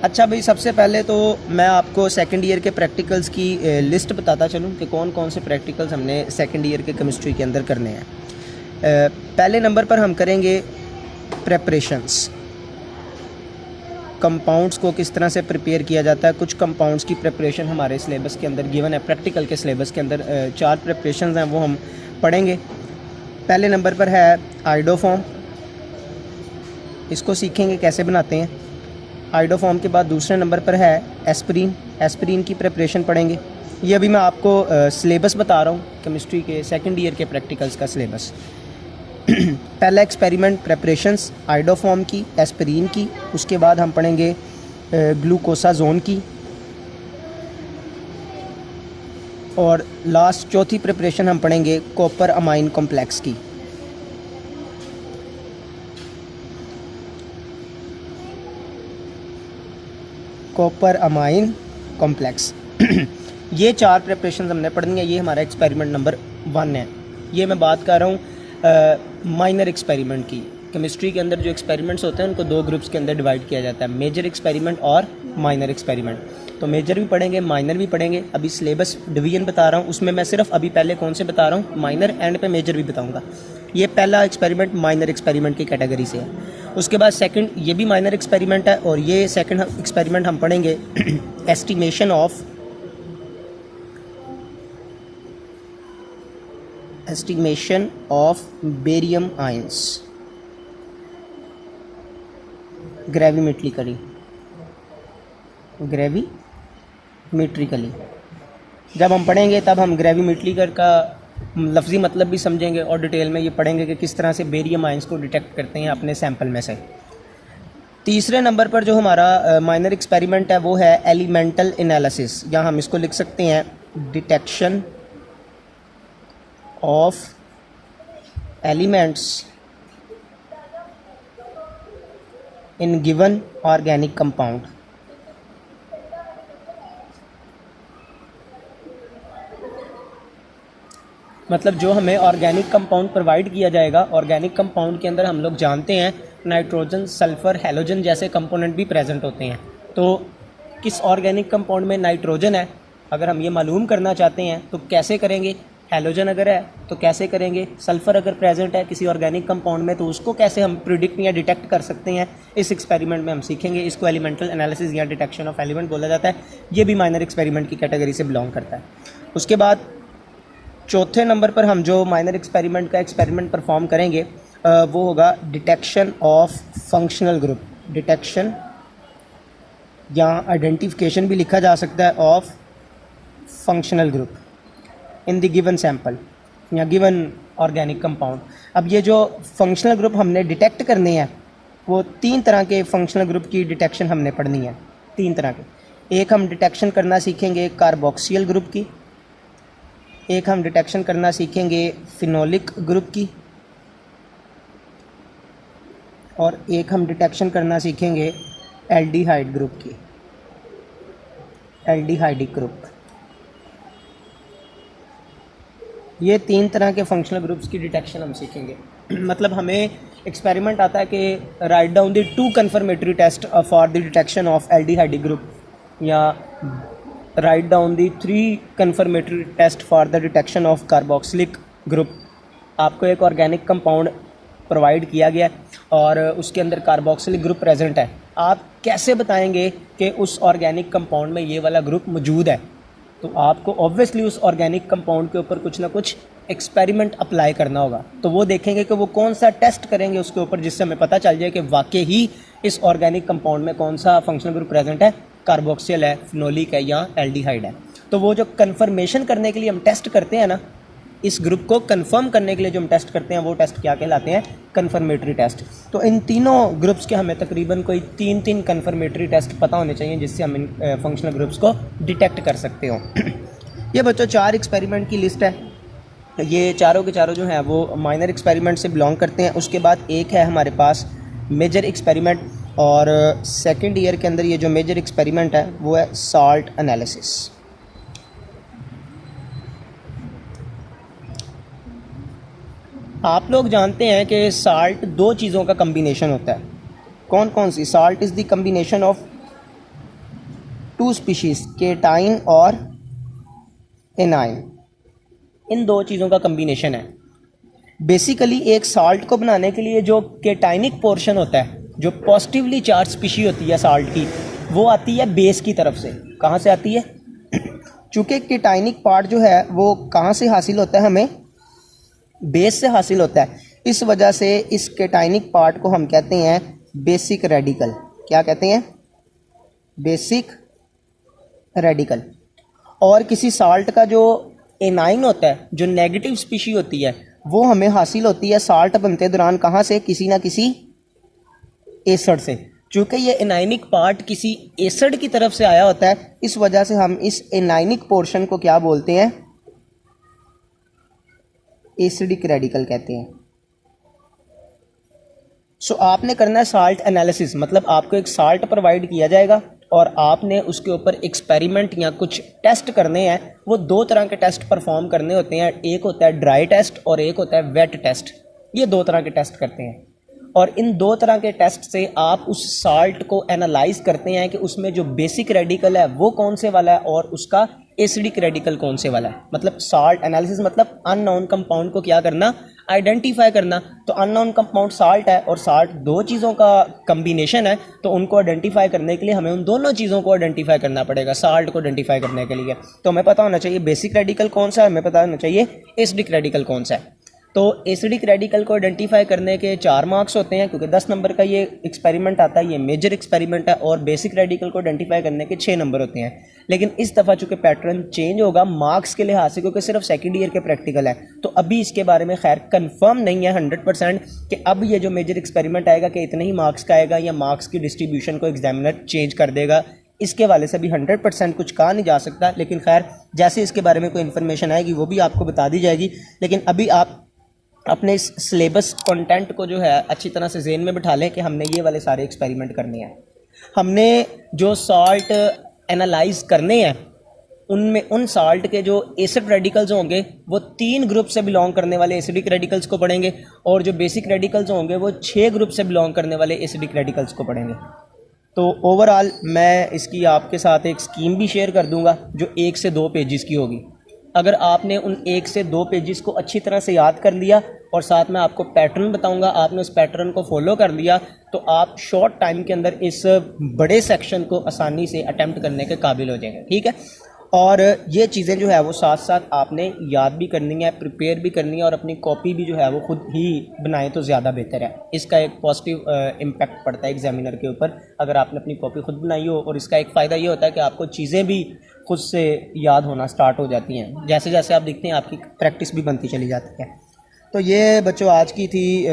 अच्छा भाई, सबसे पहले तो मैं आपको सेकंड ईयर के प्रैक्टिकल्स की लिस्ट बताता चलूँ कि कौन कौन से प्रैक्टिकल्स हमने सेकंड ईयर के केमिस्ट्री के अंदर करने हैं। पहले नंबर पर हम करेंगे प्रेपरेशंस, कंपाउंड्स को किस तरह से प्रिपेयर किया जाता है। कुछ कंपाउंड्स की प्रिपरेशन हमारे सिलेबस के अंदर गिवन है, प्रैक्टिकल के सिलेबस के अंदर 4 प्रिपरेशंस हैं, वो हम पढ़ेंगे। पहले नंबर पर है आइडोफॉर्म, इसको सीखेंगे कैसे बनाते हैं। आइडोफॉर्म के बाद दूसरे नंबर पर है एस्पिरिन, एस्पिरिन की प्रिपरेशन पढ़ेंगे। ये अभी मैं आपको सिलेबस बता रहा हूँ केमिस्ट्री के सेकंड ईयर के प्रैक्टिकल्स का सिलेबस। पहला एक्सपेरिमेंट प्रेपरेशंस आइडोफॉर्म की, एस्पिरिन की, उसके बाद हम पढ़ेंगे ग्लूकोसाजोन की, और लास्ट चौथी प्रिपरेशन हम पढ़ेंगे कॉपर अमाइन कॉम्प्लेक्स की। कॉपर अमाइन कॉम्प्लेक्स ये 4 प्रिपरेशन हमने पढ़नी है। ये हमारा एक्सपेरिमेंट नंबर 1 है। ये मैं बात कर रहा हूँ माइनर एक्सपेरिमेंट की। केमिस्ट्री के अंदर जो एक्सपेरिमेंट्स होते हैं उनको 2 ग्रुप्स के अंदर डिवाइड किया जाता है, मेजर एक्सपेरिमेंट और माइनर एक्सपेरिमेंट। तो मेजर भी पढ़ेंगे, माइनर भी पढ़ेंगे। अभी सिलेबस डिवीजन बता रहा हूँ, उसमें मैं सिर्फ अभी पहले कौन से बता रहा हूँ, माइनर, एंड पे मेजर भी बताऊँगा। ये पहला एक्सपेरिमेंट माइनर एक्सपेरिमेंट की कैटेगरी से है। उसके बाद सेकंड, ये भी माइनर एक्सपेरिमेंट है, और ये सेकंड एक्सपेरिमेंट हम पढ़ेंगे एस्टिमेशन ऑफ बेरियम आयंस ग्रेविमेट्रिकली। जब हम पढ़ेंगे तब हम ग्रेविमेट्रिकल का लफ्ज़ी मतलब भी समझेंगे, और डिटेल में ये पढ़ेंगे कि किस तरह से बेरियम आयंस को डिटेक्ट करते हैं अपने सैंपल में से। तीसरे नंबर पर जो हमारा माइनर एक्सपेरिमेंट है वो है एलिमेंटल एनालिसिस, या हम इसको लिख सकते हैं detection of elements in given organic compound. मतलब जो हमें ऑर्गेनिक कंपाउंड प्रोवाइड किया जाएगा, ऑर्गेनिक कंपाउंड के अंदर हम लोग जानते हैं नाइट्रोजन, सल्फ़र, हैलोजन जैसे कंपोनेंट भी प्रेजेंट होते हैं। तो किस ऑर्गेनिक कंपाउंड में नाइट्रोजन है, अगर हम ये मालूम करना चाहते हैं तो कैसे करेंगे। हैलोजन अगर है तो कैसे करेंगे। सल्फ़र अगर प्रेजेंट है किसी ऑर्गेनिक कंपाउंड में तो उसको कैसे हम प्रिडिक्ट या डिटेक्ट कर सकते हैं, इस एक्सपेरिमेंट में हम सीखेंगे। इसको एलिमेंटल एनालिसिस या डिटेक्शन ऑफ एलिमेंट बोला जाता है। ये भी माइनर एक्सपेरिमेंट की कैटेगरी से बिलोंग करता है। उसके बाद चौथे नंबर पर हम जो माइनर एक्सपेरिमेंट का एक्सपेरिमेंट परफॉर्म करेंगे वो होगा detection of functional group. Detection या आइडेंटिफिकेशन भी लिखा जा सकता है of functional group in the given sample या गिवन ऑर्गेनिक कंपाउंड। अब ये जो फंक्शनल ग्रुप हमने डिटेक्ट करने हैं वो 3 तरह के फंक्शनल ग्रुप की डिटेक्शन हमने पढ़नी है। 3 तरह के। एक हम डिटेक्शन करना सीखेंगे कार्बोक्सिल ग्रुप की, एक हम डिटेक्शन करना सीखेंगे फिनोलिक ग्रुप की, और एक हम डिटेक्शन करना सीखेंगे एल्डिहाइड ग्रुप की, एल्डिहाइडिक ग्रुप। ये 3 तरह के फंक्शनल ग्रुप्स की डिटेक्शन हम सीखेंगे। मतलब हमें एक्सपेरिमेंट आता है कि write down the 2 confirmatory test for the detection of aldehydic group, या write down the 3 confirmatory test for the detection of carboxylic group. आपको एक ऑर्गेनिक कंपाउंड प्रोवाइड किया गया और उसके अंदर कार्बोक्सिलिक ग्रुप प्रेजेंट है। आप कैसे बताएंगे कि उस ऑर्गेनिक कंपाउंड में ये वाला ग्रुप मौजूद है। तो आपको ऑब्वियसली उस ऑर्गेनिक कंपाउंड के ऊपर कुछ ना कुछ एक्सपेरिमेंट अप्लाई करना होगा। तो वो देखेंगे कि वो कौन सा टेस्ट करेंगे उसके ऊपर, जिससे हमें पता चल जाए कि वाकई ही इस ऑर्गेनिक कंपाउंड में कौन सा फंक्शनल ग्रुप प्रेजेंट है, कार्बोक्सिल है, फिनोलिक है या एल्डिहाइड है। तो वो जो कन्फर्मेशन करने के लिए हम टेस्ट करते हैं ना, इस ग्रुप को कंफर्म करने के लिए जो हम टेस्ट करते हैं वो टेस्ट क्या कहलाते हैं, कन्फर्मेटरी टेस्ट। तो इन तीनों ग्रुप्स के हमें तकरीबन कोई 3 कन्फर्मेटरी टेस्ट पता होने चाहिए जिससे हम इन फंक्शनल ग्रुप्स को डिटेक्ट कर सकते हो। ये बच्चों 4 एक्सपेरिमेंट की लिस्ट है। ये चारों के चारों जो हैं वो माइनर एक्सपेरिमेंट से बिलोंग करते हैं। उसके बाद एक है हमारे पास मेजर एक्सपेरिमेंट, और सेकेंड ईयर के अंदर ये जो मेजर एक्सपेरिमेंट है वो है साल्ट एनालिसिस। आप लोग जानते हैं कि साल्ट 2 चीज़ों का कम्बिनेशन होता है। कौन कौन सी? Salt is the combination of two species, cation और एनाइन, इन दो चीज़ों का कम्बिनेशन है। बेसिकली एक साल्ट को बनाने के लिए जो केटाइनिक पोर्शन होता है, जो पॉजिटिवली चार्ज स्पीशी होती है साल्ट की, वो आती है बेस की तरफ से। कहाँ से आती है? चूँकि केटाइनिक पार्ट जो है वो कहाँ से हासिल होता है, हमें बेस से हासिल होता है। इस वजह से इस केटाइनिक पार्ट को हम कहते हैं बेसिक रेडिकल। क्या कहते हैं? Basic radical. और किसी साल्ट का जो एनाइन होता है, जो नेगेटिव स्पीशी होती है, वो हमें हासिल होती है साल्ट बनते दौरान कहाँ से? किसी ना किसी एसिड से। चूँकि ये एनाइनिक पार्ट किसी एसिड की तरफ से आया होता है, इस वजह से हम इस एनाइनिक पोर्शन को क्या बोलते हैं? एसिडिक रेडिकल कहते हैं। सो आपने करना है साल्ट एनालिसिस, मतलब आपको एक साल्ट प्रोवाइड किया जाएगा और आपने उसके ऊपर एक्सपेरिमेंट या कुछ टेस्ट करने हैं। वो दो तरह के टेस्ट परफॉर्म करने होते हैं, एक होता है ड्राई टेस्ट और एक होता है वेट टेस्ट। ये दो तरह के टेस्ट करते हैं और इन दो तरह के टेस्ट से आप उस साल्ट को एनालाइज करते हैं कि उसमें जो बेसिक रेडिकल है वो कौन से वाला है और उसका एसिडिक रेडिकल कौन से वाला है। मतलब साल्ट एनालिसिस मतलब अननोन कंपाउंड को क्या करना? आइडेंटिफाई करना। तो अननोन कंपाउंड साल्ट है और साल्ट दो चीज़ों का कम्बिनेशन है, तो उनको आइडेंटिफाई करने के लिए हमें उन दोनों चीज़ों को आइडेंटिफाई करना पड़ेगा। साल्ट को आइडेंटिफाई करने के लिए तो हमें पता होना चाहिए बेसिक रेडिकल कौन सा है, हमें पता होना चाहिए एसिडिक रेडिकल कौन सा है। तो एसिडिक रेडिकल को आइडेंटिफाई करने के 4 मार्क्स होते हैं, क्योंकि 10 नंबर का ये एक्सपेरिमेंट आता है, ये मेजर एक्सपेरिमेंट है। और बेसिक रेडिकल को आइडेंटिफाई करने के 6 नंबर होते हैं। लेकिन इस दफ़ा चूँकि पैटर्न चेंज होगा मार्क्स के लिहाज से, क्योंकि सिर्फ सेकेंड ईयर के प्रैक्टिकल है, तो अभी इसके बारे में खैर कंफर्म नहीं है 100% कि अब ये जो मेजर एक्सपेरिमेंट आएगा कि इतने ही मार्क्स का आएगा या मार्क्स की डिस्ट्रीब्यूशन को एग्जामिनर चेंज कर देगा। इसके वाले से भी 100% कुछ कहा नहीं जा सकता, लेकिन खैर जैसे इसके बारे में कोई इन्फॉर्मेशन आएगी वो भी आपको बता दी जाएगी। लेकिन अभी आप अपने इस सिलेबस कंटेंट को जो है अच्छी तरह से ज़हन में बिठा लें कि हमने ये वाले सारे एक्सपेरिमेंट करने हैं। हमने जो साल्ट एनालाइज करने हैं उनमें उन साल्ट के जो एसिड रेडिकल्स होंगे वो 3 ग्रुप से बिलोंग करने वाले एसिडिक रेडिकल्स को पढ़ेंगे और जो बेसिक रेडिकल्स होंगे वो 6 ग्रुप से बिलोंग करने वाले एसिडिक रेडिकल्स को पढ़ेंगे। तो ओवरऑल मैं इसकी आपके साथ एक स्कीम भी शेयर कर दूंगा जो 1 से 2 पेजेस की होगी। अगर आपने उन 1 से 2 पेजेस को अच्छी तरह से याद कर लिया और साथ में आपको पैटर्न बताऊंगा, आपने उस पैटर्न को फॉलो कर लिया, तो आप शॉर्ट टाइम के अंदर इस बड़े सेक्शन को आसानी से अटेम्प्ट करने के काबिल हो जाएंगे। ठीक है। और ये चीज़ें जो है वो साथ साथ आपने याद भी करनी है, प्रिपेयर भी करनी है और अपनी कॉपी भी जो है वो खुद ही बनाएं तो ज़्यादा बेहतर है। इसका एक पॉजिटिव इम्पैक्ट पड़ता है एग्जामिनर के ऊपर अगर आपने अपनी कॉपी खुद बनाई हो। और इसका एक फ़ायदा ये होता है कि आपको चीज़ें भी खुद से याद होना स्टार्ट हो जाती हैं। जैसे जैसे आप देखते हैं आपकी प्रैक्टिस भी बनती चली जाती है। तो ये बच्चों आज की थी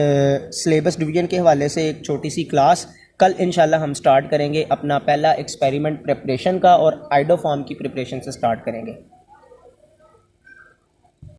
सिलेबस डिवीज़न के हवाले से एक छोटी सी क्लास। कल इंशाल्लाह हम स्टार्ट करेंगे अपना पहला एक्सपेरिमेंट प्रिपरेशन का और आइडो फॉर्म की प्रिपरेशन से स्टार्ट करेंगे।